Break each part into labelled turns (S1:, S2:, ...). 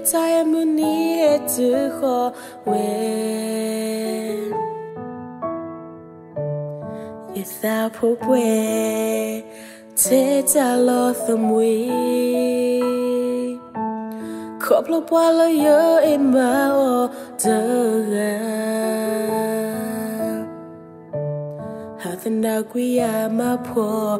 S1: Retire money to go when without hope way take a lot of way couple of while you're in my order having a queer my poor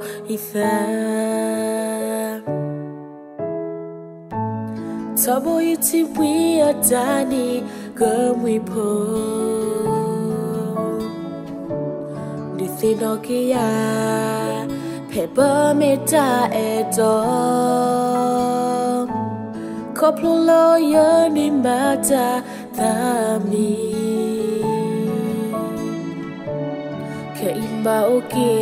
S1: Tobo iti we a dani gum we po Nithinokia Pepper meta edo Couple lawyer ni mata thami Keimba oke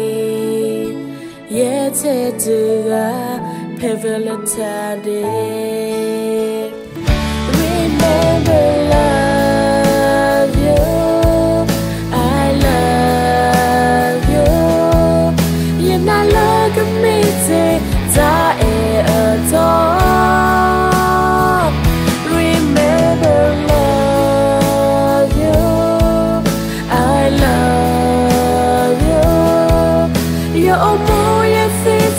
S1: Yete dura Valentine Remember love you I love you You're not looking me take die adore Remember love you I love you You're all more you think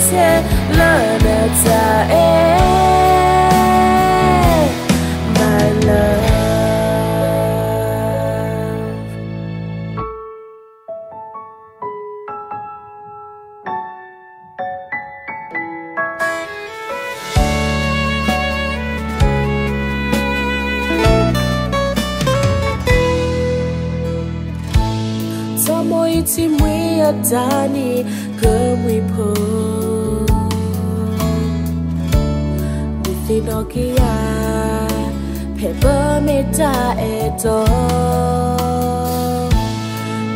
S1: learn my love Tomo iti we a dani gum we po Nithinokia Pepper meta edo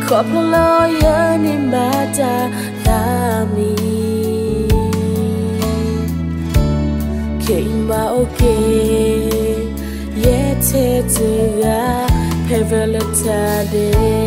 S1: Couple lawyer ni mata thami Keima oke Yete dura Valentine